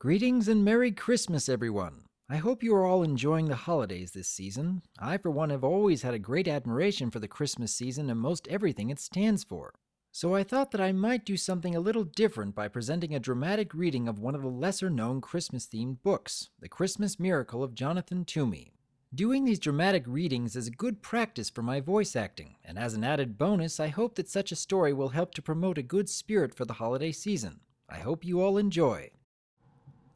Greetings and Merry Christmas, everyone. I hope you are all enjoying the holidays this season. I, for one, have always had a great admiration for the Christmas season and most everything it stands for. So I thought that I might do something a little different by presenting a dramatic reading of one of the lesser-known Christmas-themed books, The Christmas Miracle of Jonathan Toomey. Doing these dramatic readings is a good practice for my voice acting, and as an added bonus, I hope that such a story will help to promote a good spirit for the holiday season. I hope you all enjoy.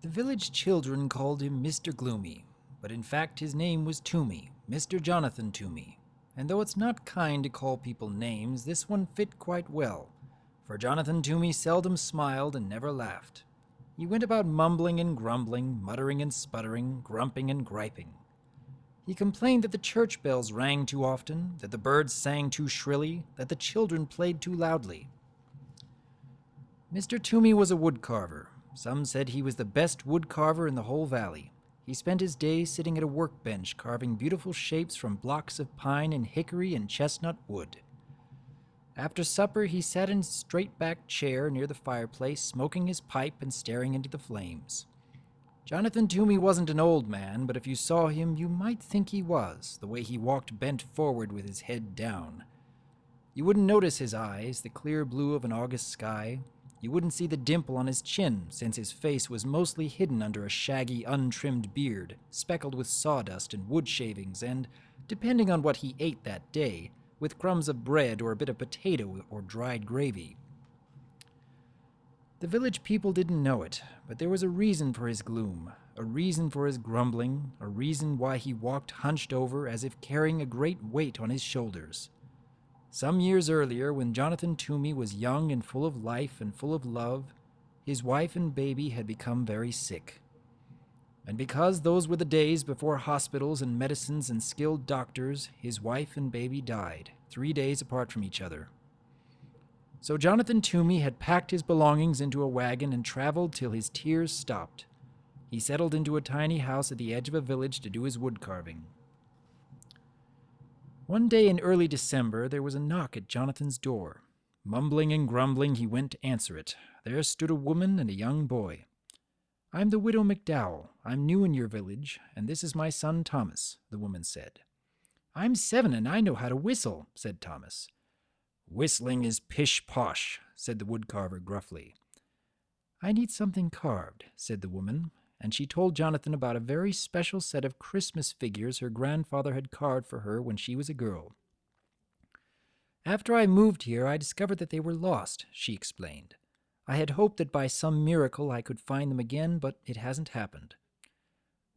The village children called him Mr. Gloomy, but in fact his name was Toomey, Mr. Jonathan Toomey. And though it's not kind to call people names, this one fit quite well, for Jonathan Toomey seldom smiled and never laughed. He went about mumbling and grumbling, muttering and sputtering, grumping and griping. He complained that the church bells rang too often, that the birds sang too shrilly, that the children played too loudly. Mr. Toomey was a woodcarver. Some said he was the best woodcarver in the whole valley. He spent his days sitting at a workbench carving beautiful shapes from blocks of pine and hickory and chestnut wood. After supper, he sat in a straight-backed chair near the fireplace, smoking his pipe and staring into the flames. Jonathan Toomey wasn't an old man, but if you saw him, you might think he was, the way he walked bent forward with his head down. You wouldn't notice his eyes, the clear blue of an August sky. You wouldn't see the dimple on his chin, since his face was mostly hidden under a shaggy, untrimmed beard, speckled with sawdust and wood shavings, and, depending on what he ate that day, with crumbs of bread or a bit of potato or dried gravy. The village people didn't know it, but there was a reason for his gloom, a reason for his grumbling, a reason why he walked hunched over as if carrying a great weight on his shoulders. Some years earlier, when Jonathan Toomey was young and full of life and full of love, his wife and baby had become very sick. And because those were the days before hospitals and medicines and skilled doctors, his wife and baby died, 3 days apart from each other. So Jonathan Toomey had packed his belongings into a wagon and traveled till his tears stopped. He settled into a tiny house at the edge of a village to do his wood carving. One day in early December, there was a knock at Jonathan's door. Mumbling and grumbling, he went to answer it. There stood a woman and a young boy. "I'm the widow McDowell. I'm new in your village, and this is my son Thomas," the woman said. "I'm 7 and I know how to whistle," said Thomas. "Whistling is pish-posh," said the woodcarver gruffly. "I need something carved," said the woman, and she told Jonathan about a very special set of Christmas figures her grandfather had carved for her when she was a girl. "After I moved here, I discovered that they were lost," she explained. "I had hoped that by some miracle I could find them again, but it hasn't happened."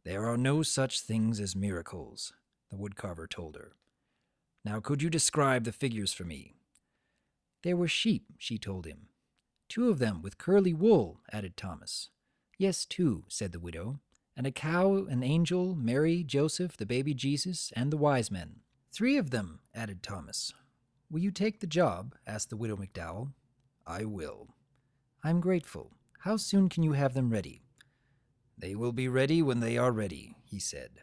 "There are no such things as miracles," the woodcarver told her. "Now could you describe the figures for me?" "They were sheep," she told him. "2 of them with curly wool," added Thomas. "Yes, 2, said the widow, "and a cow, an angel, Mary, Joseph, the baby Jesus, and the wise men." "3 of them," added Thomas. "Will you take the job?" asked the widow McDowell. "I will." "I'm grateful. How soon can you have them ready?" "They will be ready when they are ready," he said.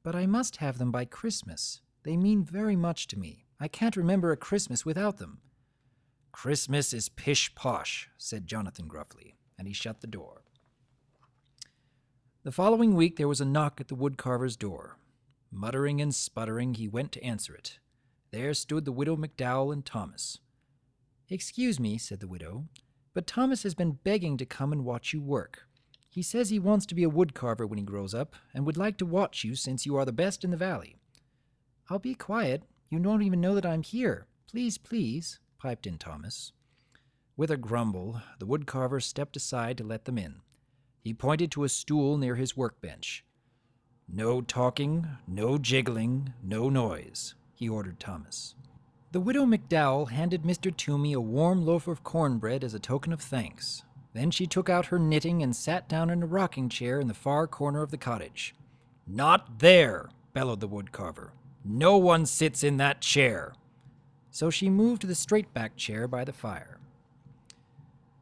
"But I must have them by Christmas. They mean very much to me. I can't remember a Christmas without them." "Christmas is pish-posh," said Jonathan gruffly, and he shut the door. The following week there was a knock at the woodcarver's door. Muttering and sputtering, he went to answer it. There stood the widow McDowell and Thomas. "Excuse me," said the widow, "but Thomas has been begging to come and watch you work. He says he wants to be a woodcarver when he grows up, and would like to watch you since you are the best in the valley." "I'll be quiet. You don't even know that I'm here. Please, please," piped in Thomas. With a grumble, the woodcarver stepped aside to let them in. He pointed to a stool near his workbench. "No talking, no jiggling, no noise," he ordered Thomas. The widow McDowell handed Mr. Toomey a warm loaf of cornbread as a token of thanks. Then she took out her knitting and sat down in a rocking chair in the far corner of the cottage. "Not there!" bellowed the woodcarver. "No one sits in that chair." So she moved to the straight-backed chair by the fire.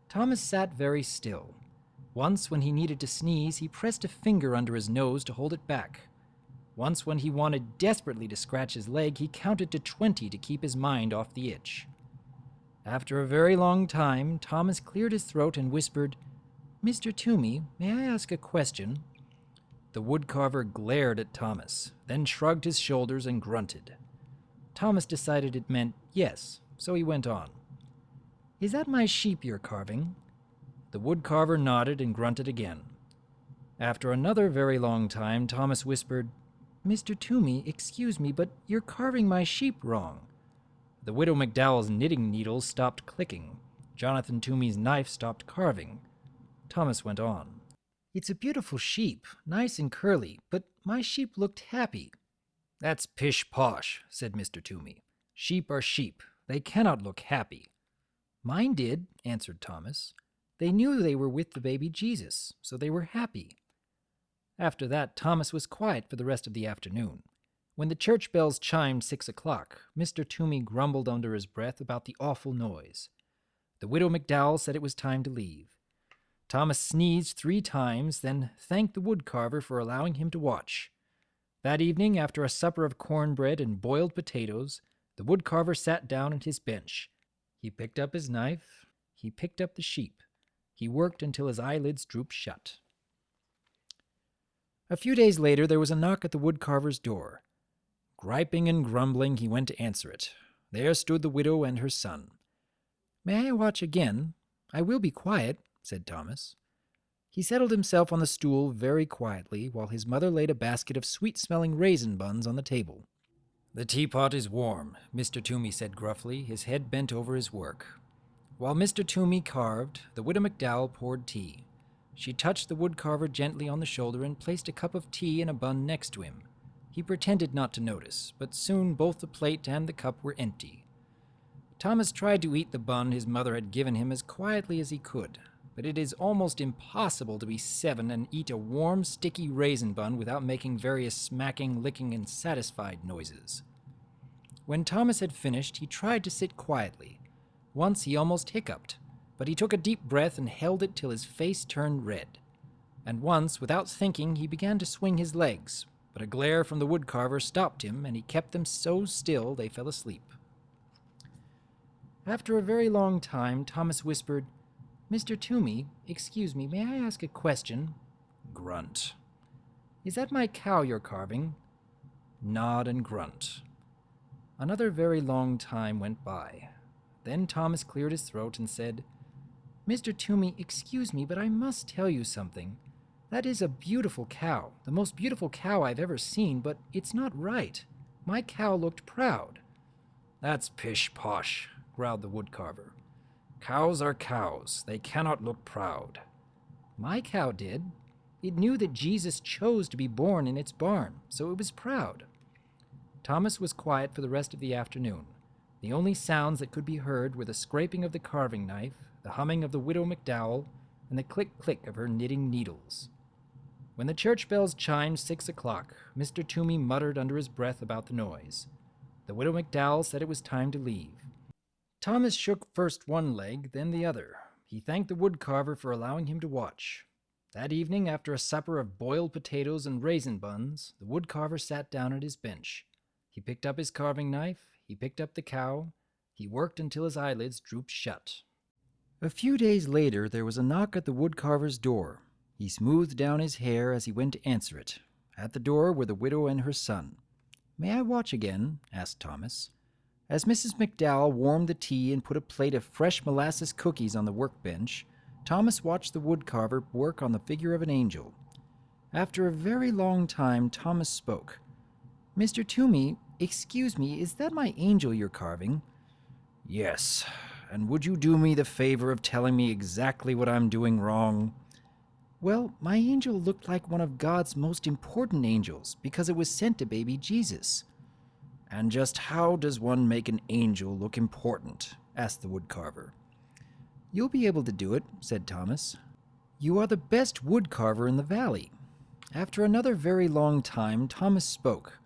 Thomas sat very still. Once, when he needed to sneeze, he pressed a finger under his nose to hold it back. Once, when he wanted desperately to scratch his leg, he counted to 20 to keep his mind off the itch. After a very long time, Thomas cleared his throat and whispered, Mr. Toomey, may I ask a question? The woodcarver glared at Thomas, then shrugged his shoulders and grunted. Thomas decided it meant yes, so he went on. Is that my sheep you're carving? The woodcarver nodded and grunted again. After another very long time, Thomas whispered, Mr. Toomey, excuse me, but you're carving my sheep wrong. The widow McDowell's knitting needles stopped clicking. Jonathan Toomey's knife stopped carving. Thomas went on. It's a beautiful sheep, nice and curly, but my sheep looked happy. That's pish-posh, said Mr. Toomey. Sheep are sheep. They cannot look happy. Mine did, answered Thomas. They knew they were with the baby Jesus, so they were happy. After that, Thomas was quiet for the rest of the afternoon. When the church bells chimed 6 o'clock, Mr. Toomey grumbled under his breath about the awful noise. The widow McDowell said it was time to leave. Thomas sneezed 3 times, then thanked the woodcarver for allowing him to watch. That evening, after a supper of cornbread and boiled potatoes, the woodcarver sat down at his bench. He picked up his knife. He picked up the sheep. He worked until his eyelids drooped shut. A few days later, there was a knock at the woodcarver's door. Griping and grumbling, he went to answer it. There stood the widow and her son. May I watch again? I will be quiet, said Thomas. He settled himself on the stool very quietly, while his mother laid a basket of sweet-smelling raisin buns on the table. The teapot is warm, Mr. Toomey said gruffly, his head bent over his work. While Mr. Toomey carved, the widow McDowell poured tea. She touched the woodcarver gently on the shoulder and placed a cup of tea and a bun next to him. He pretended not to notice, but soon both the plate and the cup were empty. Thomas tried to eat the bun his mother had given him as quietly as he could, but it is almost impossible to be 7 and eat a warm, sticky raisin bun without making various smacking, licking, and satisfied noises. When Thomas had finished, he tried to sit quietly. Once he almost hiccuped, but he took a deep breath and held it till his face turned red. And once, without thinking, he began to swing his legs, but a glare from the woodcarver stopped him, and he kept them so still they fell asleep. After a very long time, Thomas whispered, Mr. Toomey, excuse me, may I ask a question? Grunt. Is that my cow you're carving? Nod and grunt. Another very long time went by. Then Thomas cleared his throat and said, Mr. Toomey, excuse me, but I must tell you something. That is a beautiful cow, the most beautiful cow I've ever seen, but it's not right. My cow looked proud. That's pish-posh, growled the woodcarver. Cows are cows. They cannot look proud. My cow did. It knew that Jesus chose to be born in its barn, so it was proud. Thomas was quiet for the rest of the afternoon. The only sounds that could be heard were the scraping of the carving knife, the humming of the widow McDowell, and the click-click of her knitting needles. When the church bells chimed 6 o'clock, Mr. Toomey muttered under his breath about the noise. The widow McDowell said it was time to leave. Thomas shook first one leg, then the other. He thanked the woodcarver for allowing him to watch. That evening, after a supper of boiled potatoes and raisin buns, the woodcarver sat down at his bench. He picked up his carving knife, he picked up the cow, he worked until his eyelids drooped shut. A few days later, there was a knock at the woodcarver's door. He smoothed down his hair as he went to answer it. At the door were the widow and her son. May I watch again? Asked Thomas. As Mrs. McDowell warmed the tea and put a plate of fresh molasses cookies on the workbench, Thomas watched the woodcarver work on the figure of an angel. After a very long time, Thomas spoke. Mr. Toomey, excuse me, is that my angel you're carving? Yes. And would you do me the favor of telling me exactly what I'm doing wrong? Well, my angel looked like one of God's most important angels because it was sent to baby Jesus. And just how does one make an angel look important? Asked the woodcarver. You'll be able to do it, said Thomas. You are the best woodcarver in the valley. After another very long time, Thomas spoke.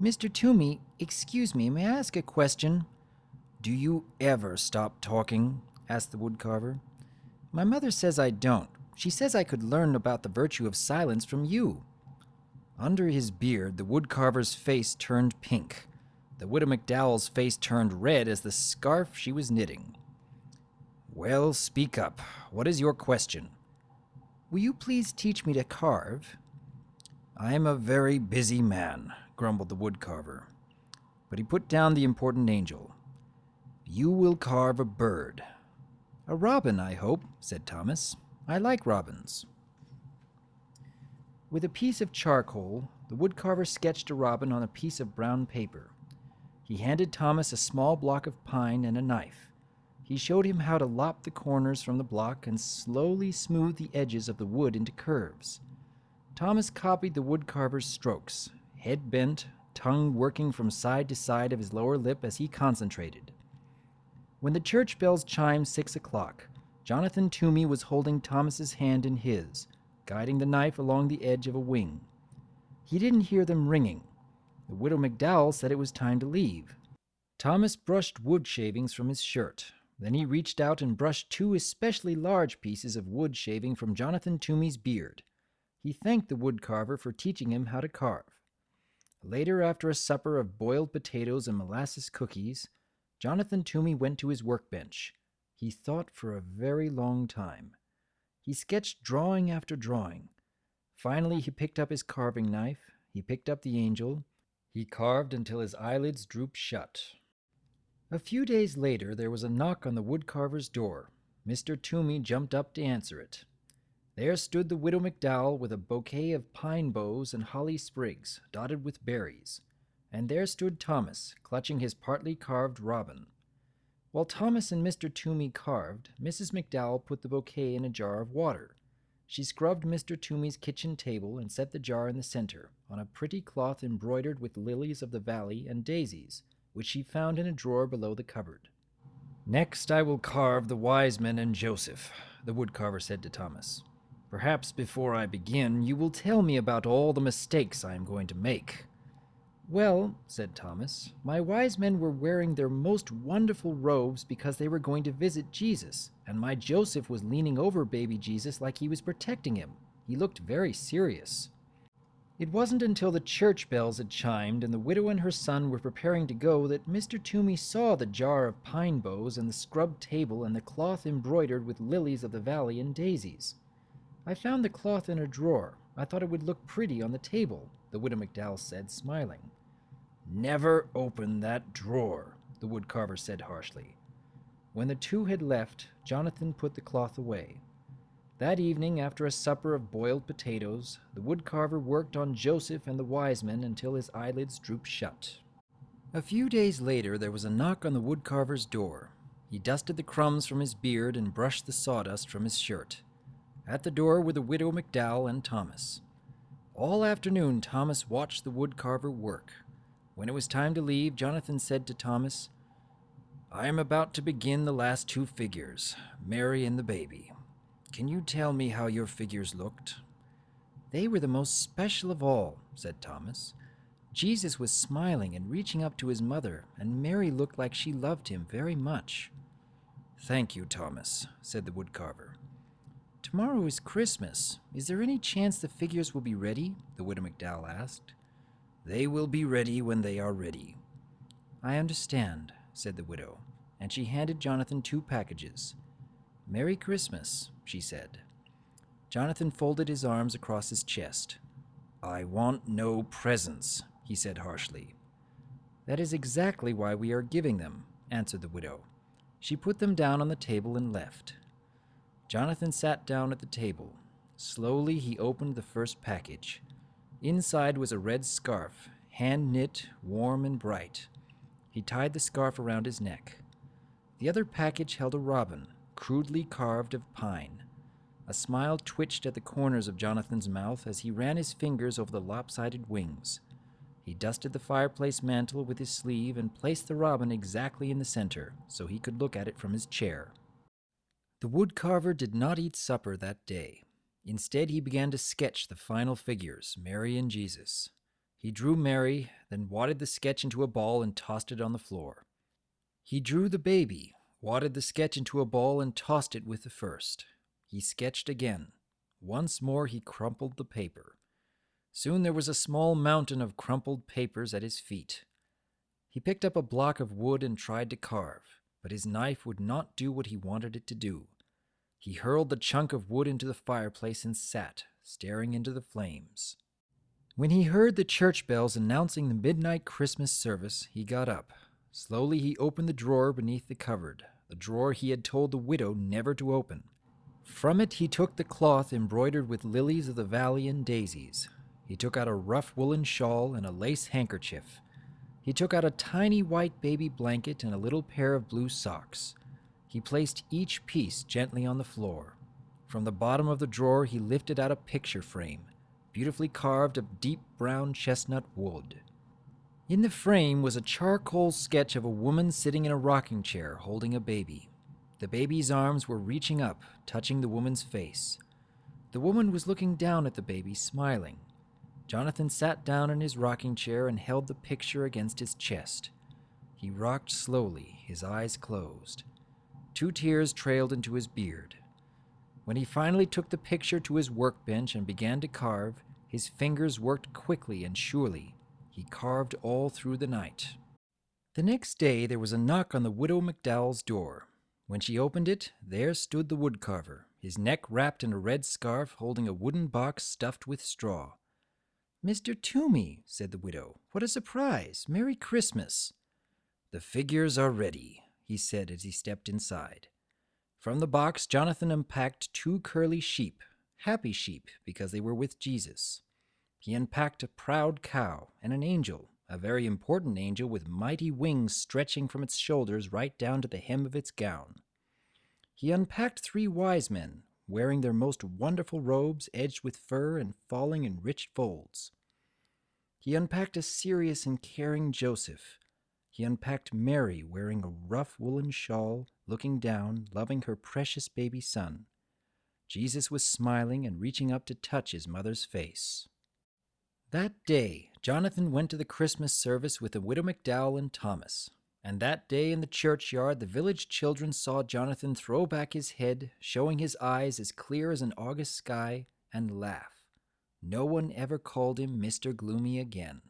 Mr. Toomey, excuse me, may I ask a question? Do you ever stop talking? Asked the woodcarver. My mother says I don't. She says I could learn about the virtue of silence from you. Under his beard, the woodcarver's face turned pink. The widow McDowell's face turned red as the scarf she was knitting. Well, speak up. What is your question? Will you please teach me to carve?" "I am a very busy man," grumbled the woodcarver. But he put down the important angel. "You will carve a bird." "A robin, I hope," said Thomas. "I like robins." With a piece of charcoal, the woodcarver sketched a robin on a piece of brown paper. He handed Thomas a small block of pine and a knife. He showed him how to lop the corners from the block and slowly smooth the edges of the wood into curves. Thomas copied the woodcarver's strokes, head bent, tongue working from side to side of his lower lip as he concentrated. When the church bells chimed 6 o'clock, Jonathan Toomey was holding Thomas's hand in his, guiding the knife along the edge of a wing. He didn't hear them ringing. The widow McDowell said it was time to leave. Thomas brushed wood shavings from his shirt. Then he reached out and brushed 2 especially large pieces of wood shaving from Jonathan Toomey's beard. He thanked the woodcarver for teaching him how to carve. Later, after a supper of boiled potatoes and molasses cookies, Jonathan Toomey went to his workbench. He thought for a very long time. He sketched drawing after drawing. Finally, he picked up his carving knife. He picked up the angel. He carved until his eyelids drooped shut. A few days later, there was a knock on the woodcarver's door. Mr. Toomey jumped up to answer it. There stood the widow McDowell with a bouquet of pine boughs and holly sprigs, dotted with berries. And there stood Thomas, clutching his partly carved robin. While Thomas and Mr. Toomey carved, Mrs. McDowell put the bouquet in a jar of water. She scrubbed Mr. Toomey's kitchen table and set the jar in the center, on a pretty cloth embroidered with lilies of the valley and daisies, which she found in a drawer below the cupboard. "Next I will carve the wise men and Joseph," the woodcarver said to Thomas. "Perhaps before I begin, you will tell me about all the mistakes I am going to make." "Well," said Thomas, "my wise men were wearing their most wonderful robes because they were going to visit Jesus, and my Joseph was leaning over baby Jesus like he was protecting him. He looked very serious." It wasn't until the church bells had chimed and the widow and her son were preparing to go that Mr. Toomey saw the jar of pine boughs and the scrubbed table and the cloth embroidered with lilies of the valley and daisies. "I found the cloth in a drawer. I thought it would look pretty on the table," the widow McDowell said, smiling. "Never open that drawer," the woodcarver said harshly. When the two had left, Jonathan put the cloth away. That evening, after a supper of boiled potatoes, the woodcarver worked on Joseph and the wise men until his eyelids drooped shut. A few days later, there was a knock on the woodcarver's door. He dusted the crumbs from his beard and brushed the sawdust from his shirt. At the door were the widow McDowell and Thomas. All afternoon, Thomas watched the woodcarver work. When it was time to leave, Jonathan said to Thomas, "I am about to begin the last 2 figures, Mary and the baby. Can you tell me how your figures looked?" "They were the most special of all," said Thomas. "Jesus was smiling and reaching up to his mother, and Mary looked like she loved him very much." "Thank you, Thomas," said the woodcarver. "Tomorrow is Christmas. Is there any chance the figures will be ready?" the widow McDowell asked. "They will be ready when they are ready." "I understand," said the widow, and she handed Jonathan 2 packages. "Merry Christmas," she said. Jonathan folded his arms across his chest. "I want no presents," he said harshly. "That is exactly why we are giving them," answered the widow. She put them down on the table and left. Jonathan sat down at the table. Slowly he opened the first package. Inside was a red scarf, hand-knit, warm and bright. He tied the scarf around his neck. The other package held a robin, crudely carved of pine. A smile twitched at the corners of Jonathan's mouth as he ran his fingers over the lopsided wings. He dusted the fireplace mantel with his sleeve and placed the robin exactly in the center so he could look at it from his chair. The woodcarver did not eat supper that day. Instead, he began to sketch the final figures, Mary and Jesus. He drew Mary, then wadded the sketch into a ball and tossed it on the floor. He drew the baby, wadded the sketch into a ball and tossed it with the first. He sketched again. Once more he crumpled the paper. Soon there was a small mountain of crumpled papers at his feet. He picked up a block of wood and tried to carve, but his knife would not do what he wanted it to do. He hurled the chunk of wood into the fireplace and sat, staring into the flames. When he heard the church bells announcing the midnight Christmas service, he got up. Slowly he opened the drawer beneath the cupboard, the drawer he had told the widow never to open. From it he took the cloth embroidered with lilies of the valley and daisies. He took out a rough woolen shawl and a lace handkerchief. He took out a tiny white baby blanket and a little pair of blue socks. He placed each piece gently on the floor. From the bottom of the drawer he lifted out a picture frame, beautifully carved of deep brown chestnut wood. In the frame was a charcoal sketch of a woman sitting in a rocking chair holding a baby. The baby's arms were reaching up, touching the woman's face. The woman was looking down at the baby, smiling. Jonathan sat down in his rocking chair and held the picture against his chest. He rocked slowly, his eyes closed. 2 tears trailed into his beard. When he finally took the picture to his workbench and began to carve, his fingers worked quickly and surely. He carved all through the night. The next day there was a knock on the widow McDowell's door. When she opened it, there stood the woodcarver, his neck wrapped in a red scarf, holding a wooden box stuffed with straw. "Mr. Toomey," said the widow, "what a surprise! Merry Christmas!" "The figures are ready," he said as he stepped inside. From the box, Jonathan unpacked 2 curly sheep, happy sheep because they were with Jesus. He unpacked a proud cow and an angel, a very important angel with mighty wings stretching from its shoulders right down to the hem of its gown. He unpacked 3 wise men, wearing their most wonderful robes edged with fur and falling in rich folds. He unpacked a serious and caring Joseph. He unpacked Mary, wearing a rough woolen shawl, looking down, loving her precious baby son. Jesus was smiling and reaching up to touch his mother's face. That day, Jonathan went to the Christmas service with the widow McDowell and Thomas. And that day in the churchyard, the village children saw Jonathan throw back his head, showing his eyes as clear as an August sky, and laugh. No one ever called him Mr. Gloomy again.